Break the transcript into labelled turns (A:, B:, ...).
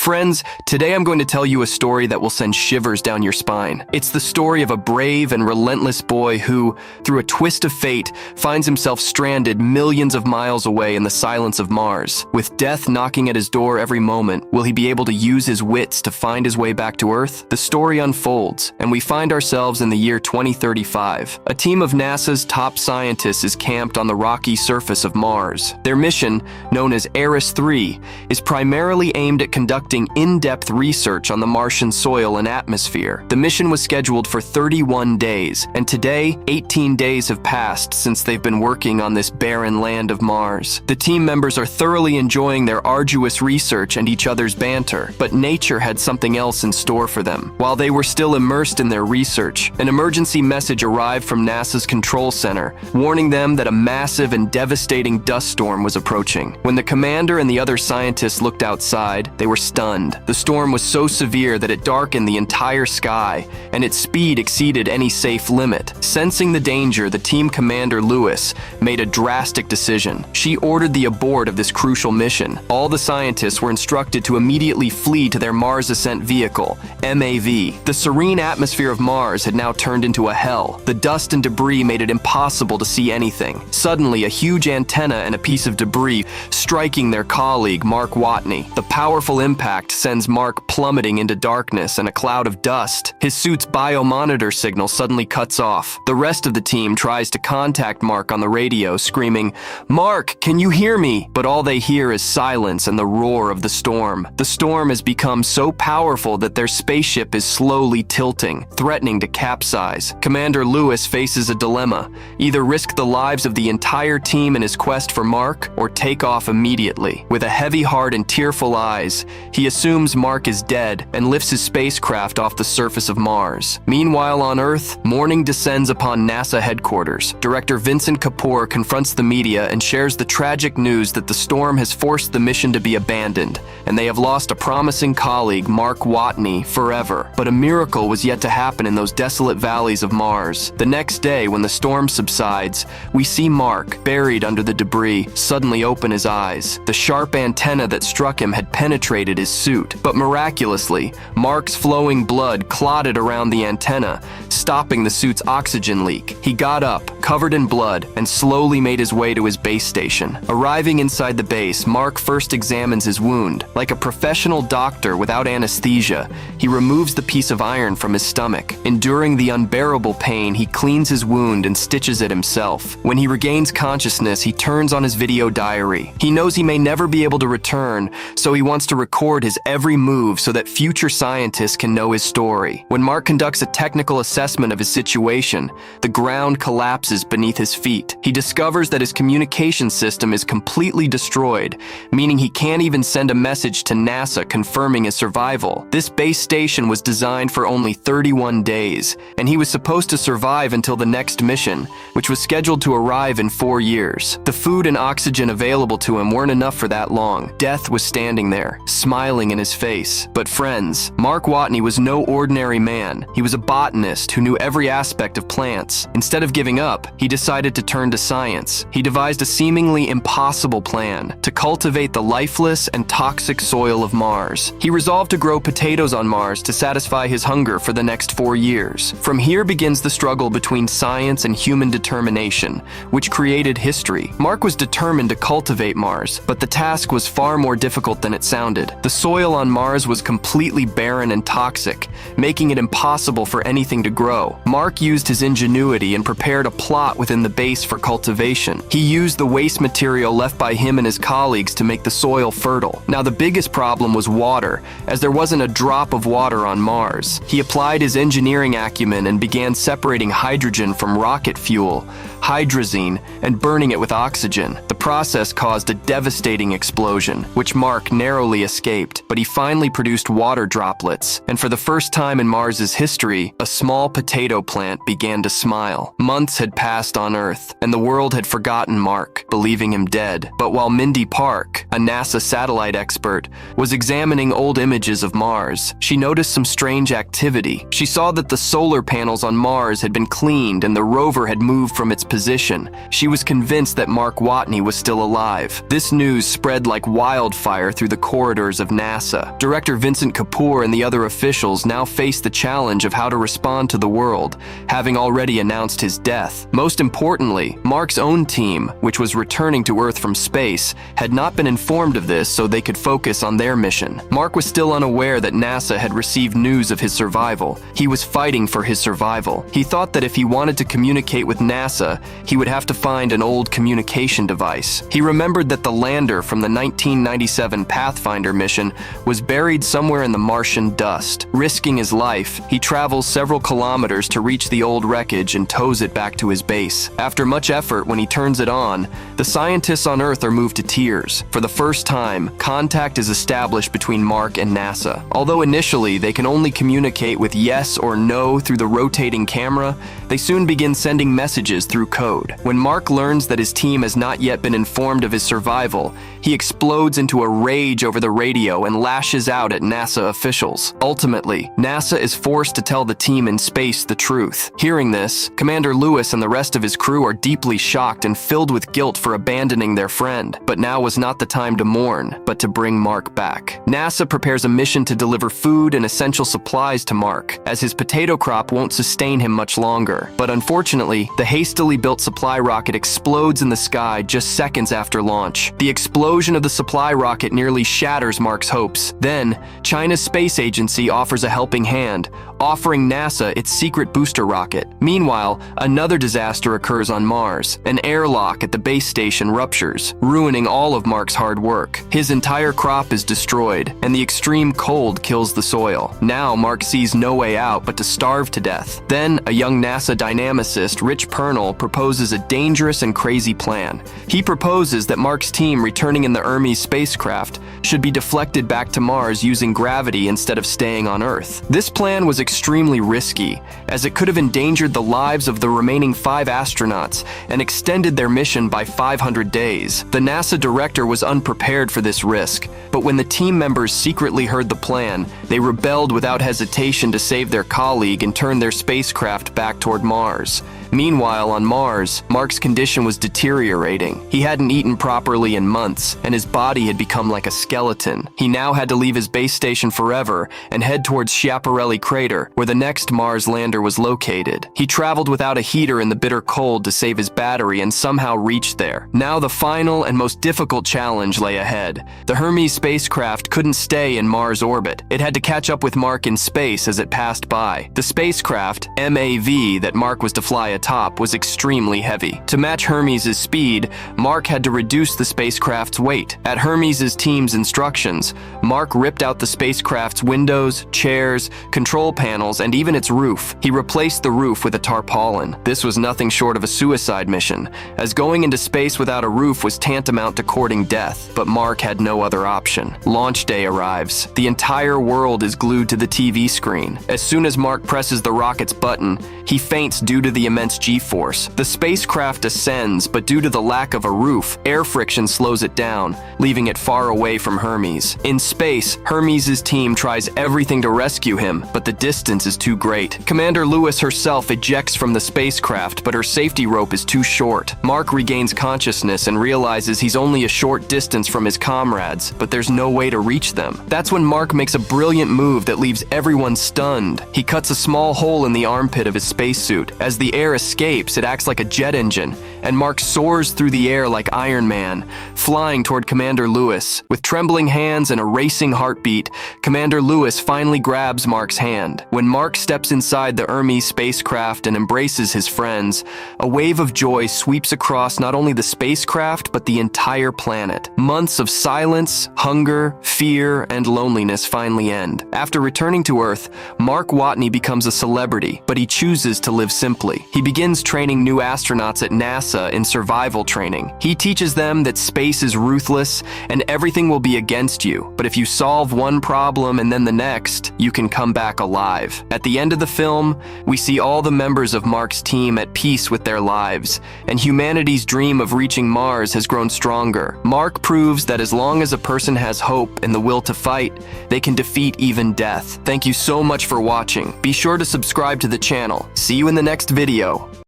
A: Friends, today I'm going to tell you a story that will send shivers down your spine. It's the story of a brave and relentless boy who, through a twist of fate, finds himself stranded millions of miles away in the silence of Mars. With death knocking at his door every moment, will he be able to use his wits to find his way back to Earth? The story unfolds, and we find ourselves in the year 2035. A team of NASA's top scientists is camped on the rocky surface of Mars. Their mission, known as Eris-3, is primarily aimed at conducting in-depth research on the Martian soil and atmosphere. The mission was scheduled for 31 days, and today, 18 days have passed since they've been working on this barren land of Mars. The team members are thoroughly enjoying their arduous research and each other's banter, but nature had something else in store for them. While they were still immersed in their research, an emergency message arrived from NASA's control center, warning them that a massive and devastating dust storm was approaching. When the commander and the other scientists looked outside, they were stunned. The storm was so severe that it darkened the entire sky, and its speed exceeded any safe limit. Sensing the danger, the team commander, Lewis, made a drastic decision. She ordered the abort of this crucial mission. All the scientists were instructed to immediately flee to their Mars Ascent Vehicle, MAV. The serene atmosphere of Mars had now turned into a hell. The dust and debris made it impossible to see anything. Suddenly, a huge antenna and a piece of debris striking their colleague, Mark Watney. The powerful impact sends Mark plummeting into darkness and a cloud of dust. His suit's biomonitor signal suddenly cuts off. The rest of the team tries to contact Mark on the radio, screaming, "Mark, can you hear me?" But all they hear is silence and the roar of the storm. The storm has become so powerful that their spaceship is slowly tilting, threatening to capsize. Commander Lewis faces a dilemma: either risk the lives of the entire team in his quest for Mark, or take off immediately. With a heavy heart and tearful eyes, he assumes Mark is dead and lifts his spacecraft off the surface of Mars. Meanwhile, on Earth, morning descends upon NASA headquarters. Director Vincent Kapoor confronts the media and shares the tragic news that the storm has forced the mission to be abandoned, and they have lost a promising colleague, Mark Watney, forever. But a miracle was yet to happen in those desolate valleys of Mars. The next day, when the storm subsides, we see Mark, buried under the debris, suddenly open his eyes. The sharp antenna that struck him had penetrated his suit, but miraculously, Mark's flowing blood clotted around the antenna, stopping the suit's oxygen leak. He got up, covered in blood, and slowly made his way to his base station. Arriving inside the base, Mark first examines his wound. Like a professional doctor without anesthesia, he removes the piece of iron from his stomach. Enduring the unbearable pain, he cleans his wound and stitches it himself. When he regains consciousness, he turns on his video diary. He knows he may never be able to return, so he wants to record his every move so that future scientists can know his story. When Mark conducts a technical assessment of his situation, the ground collapses beneath his feet. He discovers that his communication system is completely destroyed, meaning he can't even send a message to NASA confirming his survival. This base station was designed for only 31 days, and he was supposed to survive until the next mission, which was scheduled to arrive in 4 years. The food and oxygen available to him weren't enough for that long. Death was standing there, smiling in his face. But friends, Mark Watney was no ordinary man. He was a botanist who knew every aspect of plants. Instead of giving up, he decided to turn to science. He devised a seemingly impossible plan to cultivate the lifeless and toxic soil of Mars. He resolved to grow potatoes on Mars to satisfy his hunger for the next 4 years. From here begins the struggle between science and human determination, which created history. Mark was determined to cultivate Mars, but the task was far more difficult than it sounded. The soil on Mars was completely barren and toxic, making it impossible for anything to grow. Mark used his ingenuity and prepared a plot within the base for cultivation. He used the waste material left by him and his colleagues to make the soil fertile. Now, the biggest problem was water, as there wasn't a drop of water on Mars. He applied his engineering acumen and began separating hydrogen from rocket fuel, hydrazine, and burning it with oxygen. The process caused a devastating explosion, which Mark narrowly escaped, but he finally produced water droplets, and for the first time in Mars's history, a small potato plant began to smile. Months had passed on Earth, and the world had forgotten Mark, believing him dead. But while Mindy Park, a NASA satellite expert, was examining old images of Mars, she noticed some strange activity. She saw that the solar panels on Mars had been cleaned and the rover had moved from its position. She was convinced that Mark Watney was still alive. This news spread like wildfire through the corridors of NASA. Director Vincent Kapoor and the other officials now faced the challenge of how to respond to the world, having already announced his death. Most importantly, Mark's own team, which was returning to Earth from space, had not been informed of this so they could focus on their mission. Mark was still unaware that NASA had received news of his survival. He was fighting for his survival. He thought that if he wanted to communicate with NASA, he would have to find an old communication device. He remembered that the lander from the 1997 Pathfinder mission was buried somewhere in the Martian dust. Risking his life, he travels several kilometers to reach the old wreckage and tows it back to his base. After much effort, when he turns it on, the scientists on Earth are moved to tears. For the first time, contact is established between Mark and NASA. Although initially they can only communicate with yes or no through the rotating camera, they soon begin sending messages through code. When Mark learns that his team has not yet been informed of his survival, he explodes into a rage over the radio and lashes out at NASA officials. Ultimately, NASA is forced to tell the team in space the truth. Hearing this, Commander Lewis and the rest of his crew are deeply shocked and filled with guilt for abandoning their friend. But now was not the time to mourn, but to bring Mark back. NASA prepares a mission to deliver food and essential supplies to Mark, as his potato crop won't sustain him much longer. But unfortunately, the hastily built supply rocket explodes in the sky just seconds after launch. The explosion of the supply rocket nearly shatters Mark's hopes. Then, China's space agency offers a helping hand, offering NASA its secret booster rocket. Meanwhile, another disaster occurs on Mars. An airlock at the base station ruptures, ruining all of Mark's hard work. His entire crop is destroyed, and the extreme cold kills the soil. Now, Mark sees no way out but to starve to death. Then, a young NASA dynamicist, Rich Pernell, proposes a dangerous and crazy plan. He proposes that Mark's team returning in the Hermes spacecraft should be deflected back to Mars using gravity instead of staying on Earth. This plan was extremely risky, as it could have endangered the lives of the remaining 5 astronauts and extended their mission by 500 days. The NASA director was unprepared for this risk, but when the team members secretly heard the plan, they rebelled without hesitation to save their colleague and turn their spacecraft back toward Mars. Meanwhile, on Mars, Mark's condition was deteriorating. He hadn't eaten properly in months, and his body had become like a skeleton. He now had to leave his base station forever and head towards Schiaparelli crater, where the next Mars lander was located. He traveled without a heater in the bitter cold to save his battery and somehow reached there. Now the final and most difficult challenge lay ahead. The Hermes spacecraft couldn't stay in Mars orbit. It had to catch up with Mark in space as it passed by. The spacecraft, MAV, that Mark was to fly atop was extremely heavy. To match Hermes' speed, Mark had to reduce the spacecraft's weight. At Hermes' team's instructions, Mark ripped out the spacecraft's windows, chairs, control panels, and even its roof. He replaced the roof with a tarpaulin. This was nothing short of a suicide mission, as going into space without a roof was tantamount to courting death. But Mark had no other option. Launch day arrives. The entire world is glued to the TV screen. As soon as Mark presses the rocket's button, he faints due to the immense G-force. The spacecraft ascends, but due to the lack of a roof, air friction slows it down, leaving it far away from Hermes. In space, Hermes' team tries everything to rescue him, but the distance is too great. Commander Lewis herself ejects from the spacecraft, but her safety rope is too short. Mark regains consciousness and realizes he's only a short distance from his comrades, but there's no way to reach them. That's when Mark makes a brilliant move that leaves everyone stunned. He cuts a small hole in the armpit of his spacesuit. As the air escapes, it acts like a jet engine, and Mark soars through the air like Iron Man, flying toward Commander Lewis. With trembling hands and a racing heartbeat, Commander Lewis finally grabs Mark's hand. When Mark steps inside the Hermes spacecraft and embraces his friends, a wave of joy sweeps across not only the spacecraft, but the entire planet. Months of silence, hunger, fear, and loneliness finally end. After returning to Earth, Mark Watney becomes a celebrity, but he chooses to live simply. He begins training new astronauts at NASA in survival training. He teaches them that space is ruthless and everything will be against you, but if you solve one problem and then the next, you can come back alive. At the end of the film, we see all the members of Mark's team at peace with their lives, and humanity's dream of reaching Mars has grown stronger. Mark proves that as long as a person has hope and the will to fight, they can defeat even death. Thank you so much for watching. Be sure to subscribe to the channel. See you in the next video.